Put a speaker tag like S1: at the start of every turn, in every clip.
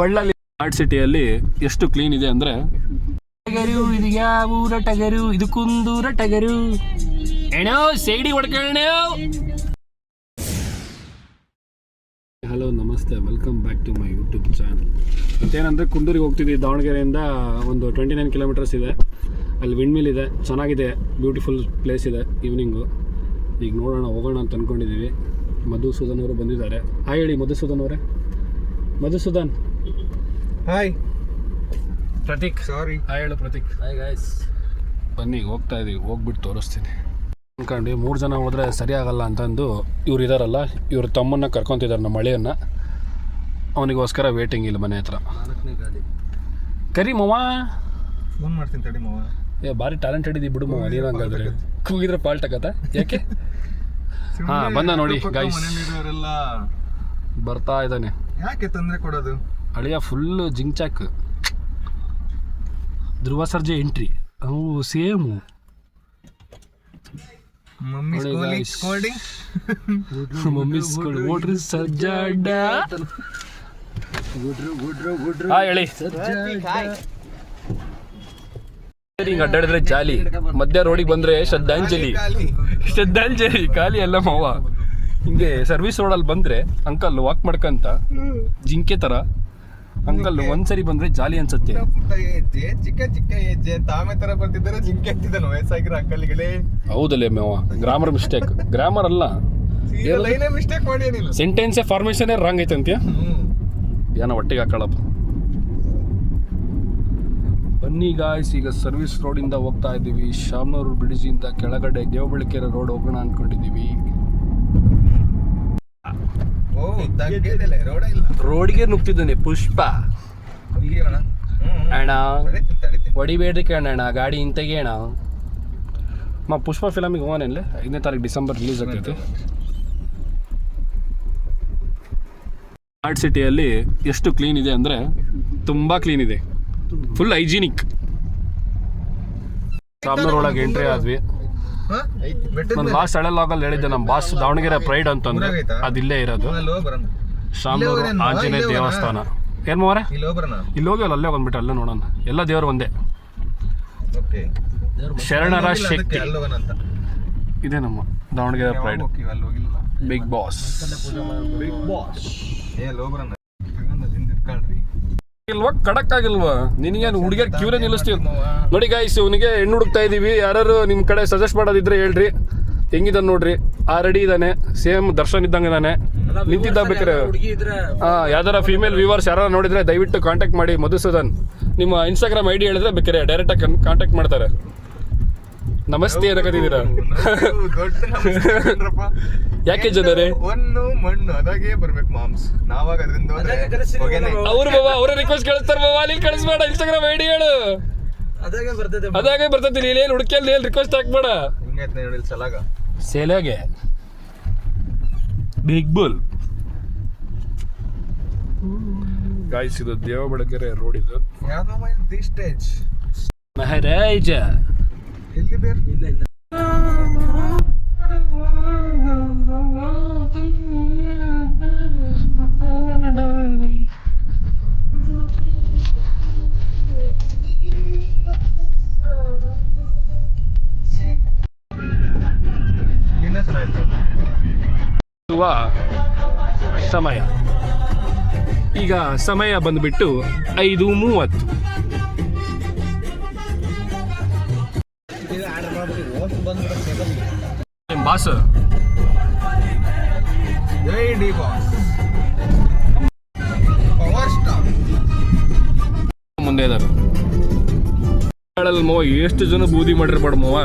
S1: ಒಳ್ಳಲ್ಲಿ smart ಸಿಟಿಯಲ್ಲಿ ಎಷ್ಟು clean ಇದೆ ಅಂದ್ರೆ ಟಗರು, ಇದು ಯಾವ ಊರ ಟಗರು, ಇದು ಕುಂದೂರ ಟಗರು, ಏನೋ ಸೈಡಿ ಹೊಡ್ಕೊಳ್ಳ. ಹಲೋ ನಮಸ್ತೆ, welcome back to my YouTube channel. ಮತ್ತೇನಂದರೆ ಕುಂದೂರಿಗೆ ಹೋಗ್ತಿದ್ದೀವಿ. ದಾವಣಗೆರೆಯಿಂದ ಒಂದು 29 ಕಿಲೋಮೀಟರ್ಸ್ ಇದೆ. ಅಲ್ಲಿ ವಿಂಡ್ ಮಿಲ್ ಇದೆ, ಚೆನ್ನಾಗಿದೆ, ಬ್ಯೂಟಿಫುಲ್ ಪ್ಲೇಸ್ ಇದೆ. ಈವ್ನಿಂಗು ಈಗ ನೋಡೋಣ, ಹೋಗೋಣ ಅಂತ ಅಂದ್ಕೊಂಡಿದ್ದೀವಿ. ಮಧುಸೂದನ್ ಅವರು ಬಂದಿದ್ದಾರೆ. ಹಾಯ್ ಹೇಳಿ ಮಧುಸೂದನ್ ಅವರೇ. ಮಧುಸೂದನ್
S2: ಹಾಯ್.
S1: ಪ್ರತೀಕ್
S2: ಸಾರಿ
S1: ಹಾಯ್ ಹೇಳು ಪ್ರತೀಕ್.
S2: Hi guys.
S1: ಬನ್ನಿ ಹೋಗ್ತಾ ಇದ್ದೀವಿ, ಹೋಗ್ಬಿಟ್ಟು ತೋರಿಸ್ತೀನಿ ಅಂದ್ಕೊಂಡು. 3 ಜನ ಹೋದರೆ ಸರಿ ಆಗಲ್ಲ ಅಂತಂದು ಇವ್ರು ಇದ್ದಾರಲ್ಲ, ಇವ್ರ ತಮ್ಮನ್ನ ಕರ್ಕೊತಿದ್ದಾರೆ, ನಮ್ಮ ಮಳೆಯನ್ನು. ಅವನಿಗೋಸ್ಕರ ವೇಟಿಂಗ್ ಇಲ್ಲ ಮನೆ ಹತ್ರ.
S2: 4ನೇ ಗಾಡಿ
S1: ಕರಿ ಮವ,
S2: ಫೋನ್ ಮಾಡ್ತೀನಿ ತಡಿ ಮವ.
S1: ಭಾರಿ ಟ್ಯಾಲೆಂಟೆಡ್ ಇದ್ದಿ ಬಿಡು ಮವ. ನೀನು ಹಂಗಾದ್ರೆ ಕೂಗಿದ್ರೆ ಫಾಲ್ಟ್ ಆಗತ್ತ ಯಾಕೆ? ಹಾಂ ಬಂದ ನೋಡಿ ಗೈಸ್,
S2: ಮನೆಯಲ್ಲಿರೋರೆಲ್ಲ
S1: ಬರ್ತಾ ಇದ್ದಾನೆ.
S2: ಯಾಕೆ ತೊಂದರೆ ಕೊಡೋದು?
S1: ಅಳಿಯ ಫುಲ್ಲು ಜಿಂಕ್ ಚಾಕ್. ಧ್ರುವ ಸರ್ಜೆ ಎಂಟ್ರಿ, ಅವು ಸೇಮು.
S2: ಮಮ್ಮಿ ಸ್ಕೋಲ್ಡಿಂಗ್
S1: ಮಮ್ಮಿ ಓಡ್ರಿ ಸರ್ಜಾಡ. ಹಾಂ ಹೇಳಿ. ಹಿಂಗೆ ಅಡ್ಡಾಡಿದ್ರೆ ಜಾಲಿ, ಮಧ್ಯ ರೋಡಿಗೆ ಬಂದರೆ ಶ್ರದ್ಧಾಂಜಲಿ. ಶ್ರದ್ಧಾಂಜಲಿ ಖಾಲಿ ಅಲ್ಲ ಮಾವ. ಹಿಂಗೆ ಸರ್ವಿಸ್ ರೋಡಲ್ಲಿ ಬಂದರೆ ಅಂಕಲ್ ವಾಕ್ ಮಾಡ್ಕಂತ ಜಿಂಕೆ ಥರ ಅಂಕಲ್ ಒಂದ್ಸರಿ ಬಂದರೆ ಜಾಲಿ ಅನ್ಸುತ್ತೆ.
S2: ಚಿಕ್ಕ ಚಿಕ್ಕ ಹೆಜ್ಜೆ ತಾಮೆ ತರ ಬರ್ತಿದ್ದಾರೆ, ಜಿಂಕೆ ಅಂತಿದ್ದಾನೆ ವಯಸ್ಸಾಗಿರೋ ಅಂಕಲ್ಗಳೇ.
S1: ಹೌದಲ್ಲೇ ಮೇವ, ಗ್ರಾಮರ್ ಮಿಸ್ಟೇಕ್. ಗ್ರಾಮರ್ ಅಲ್ಲ,
S2: ಲೈನೇ ಮಿಸ್ಟೇಕ್ ಮಾಡಿ ಏನಿಲ್ಲ,
S1: ಸೆಂಟೆನ್ಸೇ ಫಾರ್ಮೇಷನ್ನೇ ರಾಂಗ್ ಐತೆ ಅಂತೀಯ. ಏನೋ ಒಟ್ಟಿಗೆ ಹಾಕೊಳ್ಳಪ್ಪ. ಬನ್ನಿ ಗಾಯ್ಸ್, ಈಗ ಸರ್ವಿಸ್ ರೋಡಿಂದ ಹೋಗ್ತಾ ಇದ್ದೀವಿ. ಶಾಮನೂರು ಬ್ರಿಡ್ಜಿಂದ ಕೆಳಗಡೆ ದೇವಬಳಿಕೆರೆ ರೋಡ್ ಹೋಗೋಣ ಅಂದ್ಕೊಂಡಿದ್ದೀವಿ. ರೋಡ್ಗೆ ನುಗ್ತಿದ್ದಾನೆ ಪುಷ್ಪ. ಅಣ್ಣ ಹೊಡಿಬೇಡ್ರಿ ಕಣ್ಣಣ್ಣ, ಗಾಡಿ ಇಂತೆಗೆ ಅಣ್ಣ. ಪುಷ್ಪ ಫಿಲಮಿಗೆ ಹೋಗೋನೇನ್ಲೆ 5ನೇ ತಾರೀಕು ಡಿಸೆಂಬರ್ ರಿಲೀಸ್ ಆಗ್ತೈತೆ. ಸ್ಮಾರ್ಟ್ ಸಿಟಿಯಲ್ಲಿ ಎಷ್ಟು ಕ್ಲೀನ್ ಇದೆ ಅಂದರೆ ತುಂಬ ಕ್ಲೀನ್ ಇದೆ, ಫುಲ್ ಹೈಜಿನಿಕ್. ಶಾಮನೂರು ಒಳಗೆ ಎಂಟ್ರಿ ಆದ್ವಿ. ನಾನು ಲಾಸ್ಟ್ ಹಳೆ ಲಾಗಲ್ಲಿ ಹೇಳಿದ್ದೆ, ನಮ್ಮ ಬಾಸ್ ದಾವಣಗೆರೆ ಪ್ರೈಡ್ ಅಂತಂದ್ರೆ ಅದಿಲ್ಲೇ ಇರೋದು. ಶಾಮನೂರು ಆಂಜನೇಯ ದೇವಸ್ಥಾನ. ಏನ್ ಮಾವರೆ ಇಲ್ಲಿ ಹೋಗಿ ಅಲ್ಲೇ ಬಂದ್ಬಿಟ್ಟು ಅಲ್ಲೇ ನೋಡೋಣ. ಎಲ್ಲ ದೇವರು ಒಂದೇ. ಶರಣರ ಶಕ್ತಿ ಇದೆ ನಮ್ಮ ದಾವಣಗೆರೆ ಪ್ರೈಡ್. ಬಿಗ್ ಬಾಸ್ ಇಲ್ವಾ, ಖಡಕ್ ಆಗಿಲ್ವಾ? ನಿನಗೇನು ಹುಡುಗಿಯರ್ ಕ್ಯೂರೇ ನಿಲ್ಲಿಸ್ತೀವಿ ನೋಡಿ ಗಾಯ್ಸ್. ಇವನಿಗೆ ಹೆಣ್ಣು ಹುಡುಕ್ತಾ ಇದೀವಿ. ಯಾರು ನಿಮ್ಮ ಕಡೆ ಸಜೆಸ್ಟ್ ಮಾಡೋದಿದ್ರೆ ಹೇಳ್ರಿ. ಹೆಂಗಿದ್ದಾನೆ ನೋಡ್ರಿ, ಆ ರೆಡಿ ಇದ್ದಾನೆ, ಸೇಮ್ ದರ್ಶನ್ ಇದ್ದಂಗೆ ಇದ್ದಾನೆ. ನಿಂತಿದ್ದ ಬೇಕಾರೆ ಯಾವ್ದಾರ ಫೀಮೇಲ್ ವ್ಯೂವರ್ಸ್ ಯಾರು ನೋಡಿದ್ರೆ ದಯವಿಟ್ಟು ಕಾಂಟ್ಯಾಕ್ಟ್ ಮಾಡಿ. ಮಧುಸೂದನ್ ನಿಮ್ಮ ಇನ್ಸ್ಟಾಗ್ರಾಮ್ ID ಹೇಳಿದ್ರೆ ಬೇಕಾರೆ ಡೈರೆಕ್ಟಾಗಿ ಕಾಂಟ್ಯಾಕ್ಟ್ ಮಾಡ್ತಾರೆ. ನಮಸ್ತೆ ಏನಕತ್ತಿದ್ದೀರಾ? ಯಾಕೆ ಜನರೇ
S2: ಮಣ್ಣು ಅದಾಗೆ ಬರ್ಬೇಕು ಮಾಮ್ಸ್. ನಾವಾಗ ಅದರಿಂದ
S1: ಅವ್ರು ಬಾಬಾ ಅವರೇ ರಿಕ್ವೆಸ್ಟ್ ಕಳಿಸ್ತಾರೆ. ಬಾಬಾ ಅಲ್ಲಿ ಕಳಿಸ್ಬೇಡ, ಇನ್ಸ್ಟಾಗ್ರಾಮ್ ID ಹೇಳು, ಅದಾಗೆ ಬರ್ತೈತಿ. ಇಲ್ಲಿ ಏನು ಹುಡುಕಿಯಲ್ಲಿ ಏನು ರಿಕ್ವೆಸ್ಟ್ ಹಾಕ್ಬೇಡ. ಸೇಲೆಗೆ ಬಿಗ್ ಬುಲ್ ಗಾಯ್ಸ್. ಇದು ದೇವಬಳಗೆರೆ ರೋಡ್. ಇದು ಮಹಾರಾಜ
S2: ಎಲ್ಲಿ ಬೇರೆ ಇಲ್ಲ.
S1: ಸಮಯ ಈಗ ಸಮಯ ಬಂದ್ಬಿಟ್ಟು 5:30. ಬಾಸ್ ಮುಂದೆ ಇದಾರೆ. ಮೋ ಎಷ್ಟು ಜನ ಬೂದಿ ಮಾಡಿರ್ಬೇಡ ಮೋವ.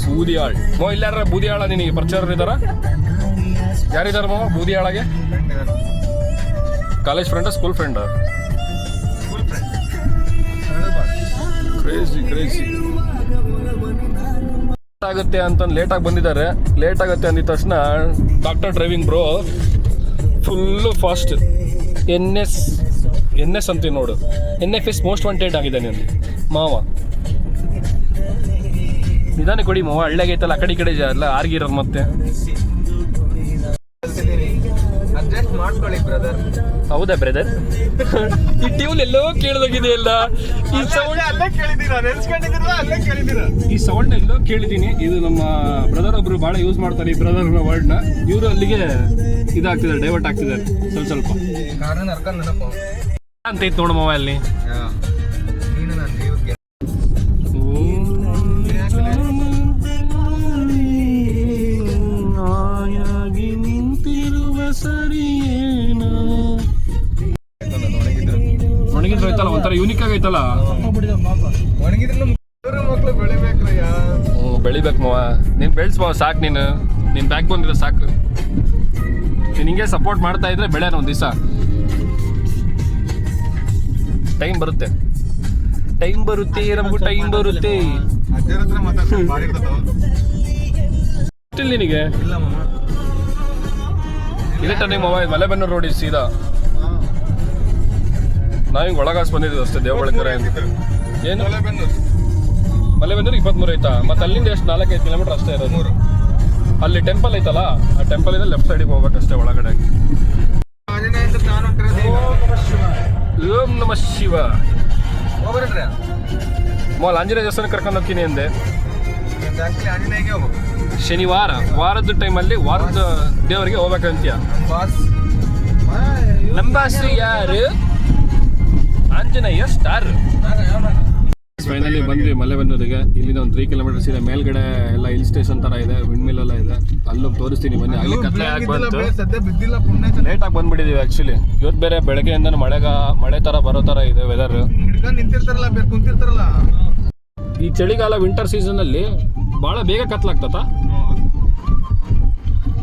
S1: ಬೂದಿ ಆಳ್ ಮೋ ಇಲ್ಲಾರ ಬೂದಿ ಆಳ ನಿನಗೆ ಪರಿಚಯ ಇದ್ದಾರ? ಯಾರಿದಾರ ಮೋ ಬೂದಿ ಆಳಗೆ? ಕಾಲೇಜ್ ಫ್ರೆಂಡ, ಸ್ಕೂಲ್ ಫ್ರೆಂಡ? Crazy crazy. ಆಗುತ್ತೆ ಅಂತ ಲೇಟಾಗಿ ಬಂದಿದ್ದಾರೆ. ಲೇಟ್ ಆಗುತ್ತೆ ಅಂದಿದ ತಕ್ಷಣ doctor driving bro full fast. N S ಅಂತೀವಿ ನೋಡು, NFS ಮೋಸ್ಟ್ ವಾಂಟೆಡ್ ಆಗಿದೆ ನೀನು ಮಾವ. ನಿಧಾನ ಕೊಡಿ ಮಾವ, ಹಳ್ಳಿಯಾಗೈತಲ್ಲ ಆ ಕಡೆ ಎಲ್ಲ ಆರ್ಗಿರೋದು. ಮತ್ತೆ
S2: ಅಡ್ಜಸ್ಟ್ ಮಾಡ್ಕೊಳ್ಳಿ ಬ್ರದರ್.
S1: ಹೌದಾ ಬ್ರದರ್? ಈ ಟ್ಯೂನ್ ಎಲ್ಲೋ ಕೇಳಿದಾಗಿದೆ ಅಲ್ಲ, ಈ ಸೌಂಡ್
S2: ಅಲ್ಲೇ ಕೇಳಿದ್ದೀರಾ, ನೆನ್ಸ್ಕೊಂಡಿದ್ದೀರಾ ಅಲ್ಲೇ ಕೇಳಿದ್ದೀರಾ.
S1: ಈ ಸೌಂಡ್ ಎಲ್ಲೋ ಕೇಳಿದ್ದೀನಿ. ಇದು ನಮ್ಮ ಬ್ರದರ್ ಒಬ್ರು ಬಹಳ ಯೂಸ್ ಮಾಡ್ತಾರೆ ಈ ಬ್ರದರ್ ವರ್ಡ್ನ. ಇವರು ಅಲ್ಲಿಗೆ ಇದಾಗ್ತಿದ್ದಾರೆ, ಡೈವರ್ಟ್ ಆಗ್ತಿದ್ದಾರೆ ಸ್ವಲ್ಪ
S2: ಕಾರಣ ಅರ್ಕಲ್ ನೆನಪ
S1: ಅಂತ ಇತ್ತು ನೋಡು ಮೊಬೈಲ್ ಅಲ್ಲಿ.
S2: ನೀನು ನನ್ನ ಜೀವಕ್ಕೆ
S1: ಒಣಗಿದ್ರು ಐತಲ್ಲ, ಒಂಥರ ಯೂನಿಕ್ ಆಗೈತಲ್ಲ.
S2: ಒಣಗಿದ್ರು ಮಕ್ಳು ಬೆಳಿಬೇಕ್ರಯ್ಯ.
S1: ಬೆಳಿಬೇಕು ಮಾವ, ನೀನು ಬೆಳೆಸ್ಬೋ ಸಾಕು. ನೀನು ಬ್ಯಾಕ್ ಬಂದಿರೋ ಸಾಕು. ನೀನು ಹಿಂಗೆ ಸಪೋರ್ಟ್ ಮಾಡ್ತಾ ಇದ್ರೆ ಬೆಳೆಯೋಣ ಒಂದು ದಿವಸ. ಟೈಮ್ ಬರುತ್ತೆ ನಮಗೂ ಟೈಮ್ ಬರುತ್ತೆ.
S2: ಅಜ್ಜರ ಹತ್ರ ಮಾತಾಡ್ಕೊಂಡು ಮಾಡಿರ್ತದ
S1: ಗೊತ್ತಿಲ್ಲ ನಿನಗೆ?
S2: ಇಲ್ಲ ಮಾಮ.
S1: ಇದೇ ಟರ್ನಿಂಗ್ ಮಾವ, ಇದು ಮಲೆಬೆನ್ನೂರು ರೋಡ್ ಸೀದಾ. ನಾವು ಹಿಂಗೆ ಒಳಗಾಸ್ ಬಂದಿದ್ದೀವಿ ಅಷ್ಟೇ, ದೇವಬಳಕೆರೆ ಅಂತ. ಏನು ಮಲೆಬೆನ್ನೂರು 23 ಐತಾ? ಮತ್ತೆ ಅಲ್ಲಿಂದ ಎಷ್ಟು 4-5 ಕಿಲೋಮೀಟರ್ ಅಷ್ಟೇ ಇರೋದು. ಅಲ್ಲಿ ಟೆಂಪಲ್ ಐತಲ್ಲ, ಆ ಟೆಂಪಲ್ ಇಂದ ಲೆಫ್ಟ್ ಸೈಡಿಗೆ ಹೋಗ್ಬೇಕಷ್ಟೇ ಒಳಗಡೆ. ಓಂ ನಮಃ ಶಿವ. ಮಾಲ್ ಆಂಜನೇಯ ದೇವಸ್ಥಾನ ಕರ್ಕೊಂಡು ಹೋಗ್ತೀನಿ ಅಂದೆ. ಶನಿವಾರ ವಾರದ ಟೈಮಲ್ಲಿ ವಾರದ ದೇವರಿಗೆ ಹೋಗ್ಬೇಕಂತೀಯ. ನಮ್ಮ ಬಾಸ್ ಯಾರು? ಆಂಜನೇಯ ಸ್ಟಾರ್. ಫೈನಲಿ ಬಂದ್ವಿ ಮಲೆಬೆನ್ನೂರಿಗೆ. ಇಲ್ಲಿಂದ ಒಂದು 3 ಕಿಲೋಮೀಟರ್ ಸೀದಾ ಮೇಲ್ಗಡೆ ಎಲ್ಲ ಹಿಲ್ ಸ್ಟೇಷನ್ ತರ ಇದೆ, ವಿಂಡ್ ಮಿಲ್ ಎಲ್ಲ ಇದೆ. ಅಲ್ಲೋಗಿ ತೋರಿಸ್ತೀನಿ ಬನ್ನಿ. ಅಲ್ಲಿ ಕತ್ಲೆ ಆಗಿ ಬಂತು, ಲೇಟ್ ಆಗಿ ಬಂದ್ಬಿಟ್ಟಿದೀವಿ ಆಕ್ಚುಲಿ. ಇವತ್ತು ಬೇರೆ ಬೆಳಗ್ಗೆಯಿಂದ ಮಳೆ ತರ ಬರೋ ತರ ಇದೆ ವೆದರ್. ಈ ಚಳಿಗಾಲ ವಿಂಟರ್ ಸೀಸನ್ ಅಲ್ಲಿ ಬಹಳ ಬೇಗ ಕತ್ಲಾಗ್ತತ.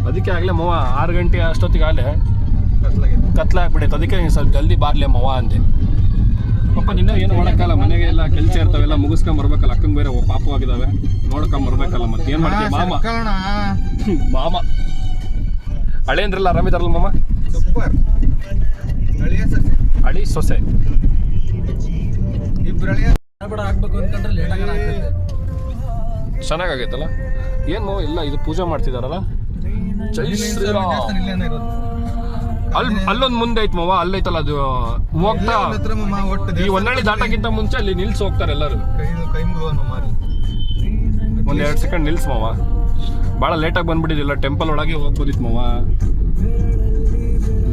S1: ಅದಕ್ಕೆ ಆಗ್ಲೇ ಮವ 6 ಗಂಟೆ ಅಷ್ಟೊತ್ತಿಗೆ ಆಗಲೇ ಕತ್ಲೆ ಆಗ್ಬಿಡೈತೆ. ಅದಕ್ಕೆ ಸ್ವಲ್ಪ ಜಲ್ದಿ ಬಾರ್ಲೆ ಮವ ಅಂದೆ. ಪಾಪ ನಿನ್ನ ಏನು ಮಾಡೋಕ್ಕಲ್ಲ, ಮನೆಗೆ ಎಲ್ಲ ಕೆಲಸ ಇರ್ತಾವೆಲ್ಲ ಮುಗಿಸ್ಕೊಂಡ್ ಬರ್ಬೇಕಲ್ಲ. ಅಕ್ಕಂಗೆ ಬೇರೆ ಪಾಪವಾಗಿದ್ದಾವೆ, ನೋಡ್ಕೊಂಡ್ ಬರ್ಬೇಕಲ್ಲ. ಮತ್ತೆ ಏನ್ ಮಾಡ್ತೀವಿ ಮಾಮ ಹಳೆ ಅಂದ್ರಲ್ಲ, ಆರಾಮಿದಾರಲ್ಲ ಮಾಮ?
S2: ಸೂಪರ್.
S1: ಹಳಿ ಸೊಸೆ
S2: ಆಗ್ಬೇಕು ಅನ್ಕೊಂಡ್ರೆ ಲೇಟ್ ಆಗುತ್ತೆ.
S1: ಚೆನ್ನಾಗೈತಲ್ಲ. ಏನು ಇಲ್ಲ, ಇದು ಪೂಜೆ ಮಾಡ್ತಿದಾರಲ್ಲ. ಜೈ ಶ್ರೀರಾಮ್. ಅಲ್ಲೊಂದು ಮುಂದೆ ಐತ್ ಮಾವ, ಅಲ್ಲೈತಲ್ಲ ಅದು ಹೋಗ್ತಾ. ಈ ಹೊನ್ನಾಳಿ ದಾಟಕ್ಕಿಂತ ಮುಂಚೆ ಅಲ್ಲಿ ನಿಲ್ಸಿ ಹೋಗ್ತಾರೆ ಎಲ್ಲರೂ. ಒಂದ್ 2 ಸೆಕೆಂಡ್ ನಿಲ್ಸ್ ಮಾವ. ಭಾಳ ಲೇಟಾಗಿ ಬಂದ್ಬಿಟ್ಟಿದ್ದಿಲ್ಲ, ಟೆಂಪಲ್ ಒಳಗೆ ಹೋಗ್ಬೋದಿತ್ತು ಮಾವ.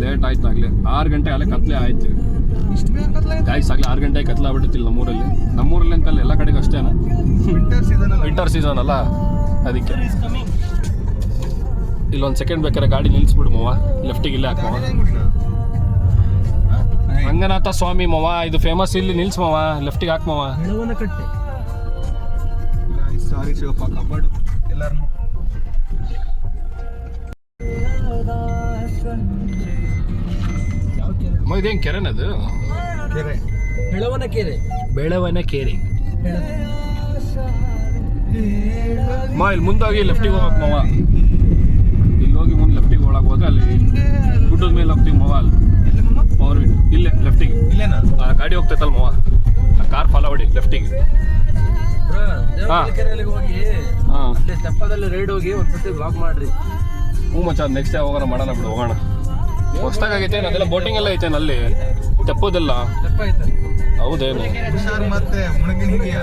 S1: ಲೇಟ್ ಆಯ್ತು ಆಗ್ಲೇ. 6 ಗಂಟೆ ಅಲ್ಲೇ ಕತ್ಲೆ ಆಯ್ತು. ಗಾಯ್ಸ್ ಆಗ್ಲೇ 6 ಗಂಟೆಗೆ ಕತ್ಲೆ ಆಗ್ಬಿಟ್ಟಿಲ್ಲ ನಮ್ಮೂರಲ್ಲಿ ಅಂತಲ್ಲ, ಎಲ್ಲ ಕಡೆಗೆ ಅಷ್ಟೇನಾ. ವಿಂಟರ್ ಸೀಸನ್ ಅಲ್ಲ, ಅದಕ್ಕೆ. ಇಲ್ಲೊಂದು ಸೆಕೆಂಡ್ ಬೇಕಾದ್ರೆ ಗಾಡಿ ನಿಲ್ಸ್ಬಿಡು ಮಾವ, ಲೆಫ್ಟಿಗೆ ಇಲ್ಲೇ ಹಾಕುವ. ರಂಗನಾಥ ಸ್ವಾಮಿ ಮಾವ, ಇದು ಫೇಮಸ್. ಇಲ್ಲಿ ನಿಲ್ಸ್ ಮಾವ, ಲೆಫ್ಟಿಗೆ ಹಾಕ್ ಮಾವ.
S2: ಸಾರಿ ಶಿವಪ್ಪ, ಕಬಾಡು ಎಲ್ಲಾರು.
S1: ಇದೇನು ಕೆರೆನದು?
S2: ಕೆರೆ,
S1: ಬೆಳವನ ಕೆರೆ. ಇಲ್ಲಿ ಮುಂದಾಗಿ ಲೆಫ್ಟಿಗೆ ಹೋಗಕ್ ಮಾವ. ಇಲ್ಲಿ ಹೋಗಿ ಮುಂದೆ ಲೆಫ್ಟಿಗೆ ಒಳಗೆ ಹೋದ್ರೆ ಅಲ್ಲಿ ಗುಡ್ಡದ ಮೇಲೆ ಹೋಗ್ತೀವಿ ಮಾವ. ಅಲ್ಲಿ ಪವರ್ ವಿಂಡ್ ಇಲ್ಲೇ ಲೆಫ್ಟಿಗೆ.
S2: ಇಲ್ಲೇನಾ?
S1: ಆ ಗಾಡಿ ಹೋಗ್ತೈತಲ್ಲ ಮಾವ, ಆ ಕಾರ್ ಫಾಲೋ ಹೊಡಿ ಲೆಫ್ಟಿಗೆ.
S3: ತೆಪ್ಪದಲ್ಲಿ ರೈಡ್ ಹೋಗಿ ಒಂದ್ಸತಿ ಬ್ಲಾಗ್ ಮಾಡ್ರಿ.
S1: ಹ್ಞೂ ಮಚ್ಚ, ನೆಕ್ಸ್ಟ್ ಡೇ ಮಾಡೋಣ ಬಿಡು, ಹೋಗೋಣ. ಹೊಸ್ದಾಗೈತೆ ಅದೆಲ್ಲ, ಬೋಟಿಂಗ್ ಎಲ್ಲ ಐತೆ ಅಲ್ಲಿ ತೆಪ್ಪೋದೆಲ್ಲ.
S3: ತೆಪ್ಪ ಐತೆ.
S1: ಹೌದೇನು?
S2: ಹುಷಾರ್ ಮತ್ತೆ ಮುಣಗಿನ ಹಿಡಿಯ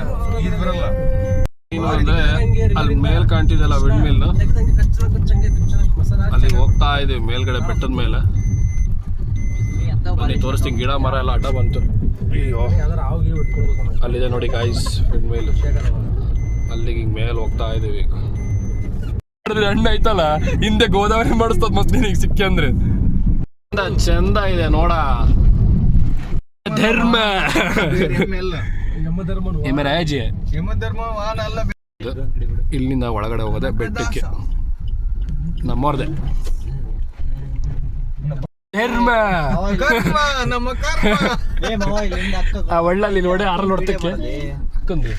S2: ಈದ್ ಬರಲ್ಲ.
S1: ಇನ್ನು ಅಂದ್ರೆ ಅಲ್ಲಿ ಮೇಲ್ ಕಾಣ್ತಿದೆಲ್ಲ ವಿಂಡ್ ಮಿಲ್, ಅಲ್ಲಿಗೆ ಹೋಗ್ತಾ ಇದೀವಿ ಮೇಲ್ಗಡೆ ಬೆಟ್ಟದ ಮೇಲೆ. ಅಲ್ಲಿ ತೋರಿಸ್ತೀನಿ, ಗಿಡ ಮರ ಎಲ್ಲ ಅಡ್ಡ ಬಂತು. ಅಯ್ಯೋ, ಅಲ್ಲಿದೆ ನೋಡಿ ಗಾಯ್ಸ್ ವಿಂಡ್ ಮಿಲ್. ಅಲ್ಲಿಗೆ ಹಿಂಗೆ ಮೇಲೆ ಹೋಗ್ತಾ ಇದೀವಿ. ಹಣ್ಣು ಐತಲ್ಲ ಹಿಂದೆ ಗೋದಾವರಿ ಮಾಡಿಸ್ತದ ಮತ್ತೆ ನಿನಗೆ ಸಿಕ್ಕಿ ಅಂದ್ರೆ. ಚಂದ ಇದೆ ನೋಡ. ಧರ್ಮ ಇಲ್ಲಿಂದ ಒಳಗಡೆ ಹೋಗೋದೆ ಬೆಟ್ಟಕ್ಕೆ. ನಮ್ಮವ್ರದೆ ಧರ್ಮ. ಆ ಒಳ್ಳಲ್ಲಿ ನೋಡಿ ಆರಲ್ಲಿ ನೋಡ್ತಕ್ಕೆ ಹಾಕೊಂಡ್ರಿ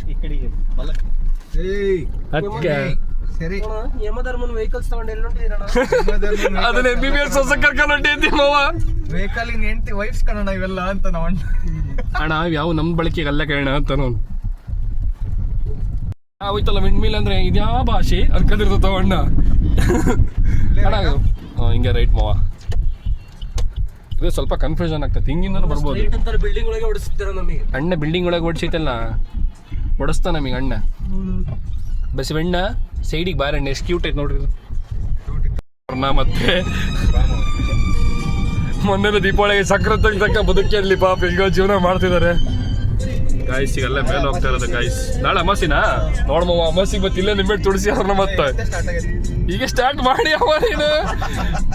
S2: ಸರಿ.
S3: ಯಮಧರ್ಮನ್ ವೆಹಿಕಲ್ಸ್ ತಗೊಂಡು ಎಲ್ಲಿ ಹೊಂಟಿದ್ದೀರಣ್ಣ?
S1: ಅದನ್ನ MBBS ಹೊಸ ಕರ್ಕೊಂಡು ಹೊಂಟಿದ್ದಿ ಮಾವ.
S2: ವೆಹಿಕಲ್ ಹೆಂಡತಿ ವೈಫ್ಸ್ ಕಣಣ್ಣ ಇವೆಲ್ಲ ಅಂತ ನಾವು
S1: ಅಣ್ಣ ಯಾವ ನಮ್ಮ ಬಳಕೆಗೆ ಅಲ್ಲ ಕೇಳೋಣ ಅಂತ ನಾನು ಹೋಯ್ತಲ್ಲ. ವಿಂಡ್ ಮಿಲ್ ಅಂದ್ರೆ ಇದ್ಯಾವ ಭಾಷೆ ಅನ್ಕೊಂಡಿರ್ತವ ಅಣ್ಣ. ಅಣ್ಣ ಹಿಂಗೆ ರೈಟ್ ಮಾವ. ಇದು ಸ್ವಲ್ಪ ಕನ್ಫ್ಯೂಷನ್ ಆಗ್ತದೆ, ಹಿಂಗಿಂದನೂ ಬರ್ಬೋದು.
S3: ಅಂತಾರೆ ಬಿಲ್ಡಿಂಗ್ ಒಳಗೆ ಹೊಡಿಸ್ತಾರ ನಮಗೆ.
S1: ಅಣ್ಣ ಬಿಲ್ಡಿಂಗ್ ಒಳಗೆ ಓಡಿಸೈತಲ್ಲ, ಓಡಿಸ್ತಾ ನಮಗೆ ಅಣ್ಣ. ಬಸವಣ್ಣ ಸೈಡಿಗೆ ಬಾರಣ್ಣ, ಎಷ್ಟು ಕ್ಯೂಟ್ ಐತೆ ನೋಡ್ರಿ ಇದು. ಮತ್ತೆ ಮೊನ್ನೆ ದೀಪಾವಳಿಗೆ ಸಕ್ರೆ ತಕ್ಕ ಬದುಕಿರ್ಲಿ ಪಾಪ, ಈಗ ಜೀವನ ಮಾಡ್ತಿದ್ದಾರೆ. ಗಾಯ್ಸ್ ಈಗಲ್ಲೇ ಮೇಲೆ ಹೋಗ್ತಾ ಇರೋದು ಗಾಯ್ಸ್. ನಾಳೆ ಅಮಾಸಿನಾ ನೋಡ್ಮವ, ಅಮಾಸಿಗೆ ಮತ್ತೆ ಇಲ್ಲೇ ನಿಂಬೆ ತುಳಸಿ ಅವ್ರನ್ನ ಮತ್ತೆ ಈಗ ಸ್ಟಾರ್ಟ್ ಮಾಡಿ ಅವ ನೀನು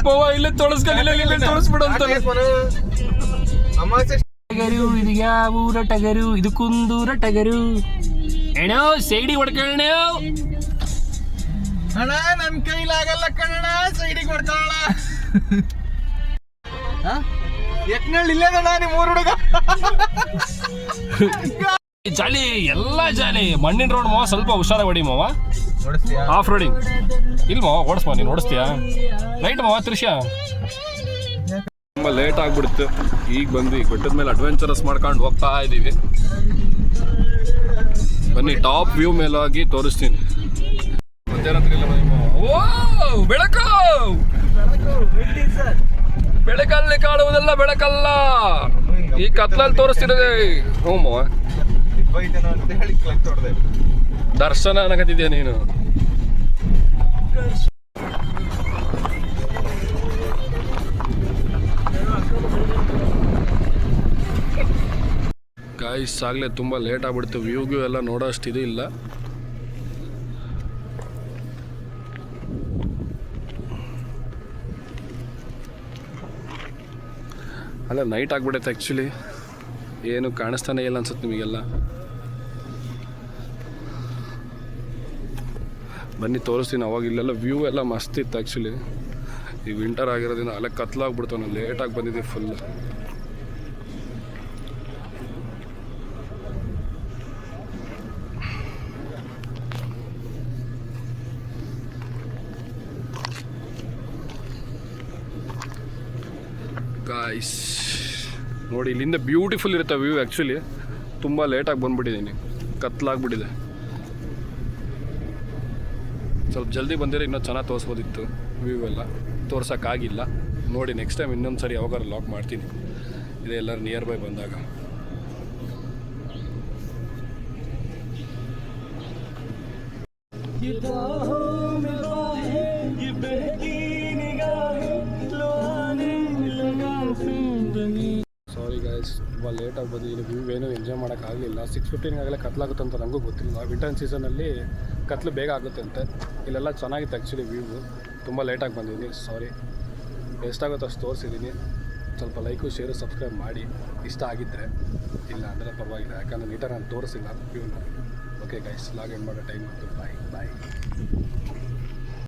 S1: ಮವ ಇಲ್ಲೇ ತೊಳಸ್ಕೊಂಡು ಇಲ್ಲೇ ತೊಳಸ್ಬಿಡು ಅಂತ. ಟಗರು ಇದು ಯಾವ ಊರ ಟಗರು, ಇದು ಕುಂದೂರ ಟಗರು. ಎಣೋ ಸೈಡಿಗೆ ಹೊಡ್ಕೊಳ್ಳ
S2: ಅಣ್ಣ, ನನ್ ಕೈಲಾಗಲ್ಲ ಕಣ್ಣ, ಸೈಡಿಗೆ ಹೊಡ್ಕೊಳ್ಳೋಣ. ಎಕ್ನಳ್ಳಿ ಇಲ್ಲೇದಣ್ಣ ನಿಮ್ಮ ಊರು ಹುಡುಗ.
S1: ಜಾಲಿ ಎಲ್ಲ ಜಾಲಿ. ಮಣ್ಣಿನ ರೋಡ್ ಮಾವ, ಸ್ವಲ್ಪ ಹುಷಾರ ಹೊಡಿ ಮಾವ. ಆಫ್ ರೋಡಿಂಗ್ ಇಲ್ಲ ಮಾವ, ಓಡಿಸ್ಮ ನೀನು ಓಡಿಸ್ತೀಯಾ? ರೈಟ್ ಮಾವ ತ್ರಿಷಾ. ತುಂಬ ಲೇಟ್ ಆಗ್ಬಿಡ್ತು, ಈಗ ಬಂದ್ವಿ. ಬೆಟ್ಟದ ಮೇಲೆ ಅಡ್ವೆಂಚರಸ್ ಮಾಡ್ಕೊಂಡು ಹೋಗ್ತಾ ಇದ್ದೀವಿ. ಬನ್ನಿ ಟಾಪ್ ವ್ಯೂ ಮೇಲಾಗಿ ತೋರಿಸ್ತೀನಿ. ಮಧ್ಯರಾತ್ರಿ ಇಲ್ಲ ಓ ಬೆಳಕು, ಬೆಳಕಲ್ಲಿ ಕಾಣುವುದೆಲ್ಲ ಬೆಳಕಲ್ಲ, ಈ ಕತ್ಲಲ್ಲಿ ತೋರಿಸ್ತಿರೋದೆ. ಹ್ಞೂ ಮಾವ,
S2: ಅಂತ ಹೇಳಿ ಕ್ಲಚ್ ಹೊಡೆದೆ.
S1: ದರ್ಶನ ಅನ್ನಕತ್ತಿದ್ಯಾ ನೀನು? ಗಾಯ್ಸ್ ಆಗಲೇ ತುಂಬ ಲೇಟ್ ಆಗ್ಬಿಡ್ತು, ವ್ಯೂಗೂ ಎಲ್ಲ ನೋಡೋ ಅಷ್ಟು ಇದು ಇಲ್ಲ. ಅಲ್ಲ ನೈಟ್ ಆಗ್ಬಿಡೈತೆ ಆ್ಯಕ್ಚುಲಿ, ಏನು ಕಾಣಿಸ್ತಾನೆ ಇಲ್ಲ ಅನ್ಸುತ್ತೆ ನಿಮಗೆಲ್ಲ. ಬನ್ನಿ ತೋರಿಸ್ತೀನಿ. ಅವಾಗ ಇಲ್ಲೆಲ್ಲ ವ್ಯೂ ಎಲ್ಲ ಮಸ್ತ್ ಇತ್ತು ಆ್ಯಕ್ಚುಲಿ. ಈ ವಿಂಟರ್ ಆಗಿರೋದ್ರಿಂದ ಅಲ್ಲೇ ಕತ್ಲಾಗ್ಬಿಡ್ತು, ನಾನು ಲೇಟಾಗಿ ಬಂದಿದ್ದೆ ಫುಲ್. ಗಾಯ್ಸ್ ನೋಡಿ, ಇಲ್ಲಿಂದ ಬ್ಯೂಟಿಫುಲ್ ಇರುತ್ತೆ ವ್ಯೂ. ಆ್ಯಕ್ಚುಲಿ ತುಂಬ ಲೇಟಾಗಿ ಬಂದುಬಿಟ್ಟಿದ್ದೀನಿ, ಕತ್ಲಾಗ್ಬಿಟ್ಟಿದೆ. ಸ್ವಲ್ಪ ಜಲ್ದಿ ಬಂದಿರೋ ಇನ್ನೂ ಚೆನ್ನಾಗಿ ತೋರಿಸ್ಬೋದಿತ್ತು. ವ್ಯೂ ಎಲ್ಲ ತೋರ್ಸೋಕ್ಕಾಗಿಲ್ಲ. ನೋಡಿ ನೆಕ್ಸ್ಟ್ ಟೈಮ್ ಇನ್ನೊಂದು ಸರಿ ಯಾವಾಗಾರು ಲಾಕ್ ಮಾಡ್ತೀನಿ, ಇದೇ ಎಲ್ಲರೂ ನಿಯರ್ ಬೈ ಬಂದಾಗ. ಸಾರಿ ಗಾಯ್ಸ್, ತುಂಬ ಲೇಟಾಗಿ ಬಂದಿದ್ದೀನಿ. ವ್ಯೂ ಏನೂ ಎಂಜಾಯ್ ಮಾಡೋಕ್ಕಾಗಲಿಲ್ಲ. 6:15 ಆಗಲೇ ಕತ್ಲಾಗುತ್ತೆ ಅಂತ ನನಗೂ ಗೊತ್ತಿಲ್ಲ. ವಿಂಟರ್ ಸೀಸನಲ್ಲಿ ಕತ್ಲು ಬೇಗ ಆಗುತ್ತೆ ಅಂತೆ. ಇಲ್ಲೆಲ್ಲ ಚೆನ್ನಾಗಿತ್ತು ಆ್ಯಕ್ಚುಲಿ ವ್ಯೂ. ತುಂಬ ಲೇಟಾಗಿ ಬಂದಿದ್ದೀನಿ, ಸಾರಿ. ಎಷ್ಟಾಗುತ್ತೋ ಅಷ್ಟು ತೋರಿಸಿದ್ದೀನಿ. ಸ್ವಲ್ಪ ಲೈಕು ಶೇರು ಸಬ್ಸ್ಕ್ರೈಬ್ ಮಾಡಿ ಇಷ್ಟ ಆಗಿದ್ದರೆ. ಇಲ್ಲ ಅಂದರೆ ಪರವಾಗಿಲ್ಲ, ಯಾಕಂದರೆ ನೀಟಾಗಿ ನಾನು ತೋರಿಸಿಲ್ಲ ವ್ಯೂನ. ಓಕೆ ಗೈಸ್, ಲಾಗ್ ಎಂಡ್ ಮಾಡೋ ಟೈಮ್ ಬಂತು. ಬಾಯ್ ಬಾಯ್.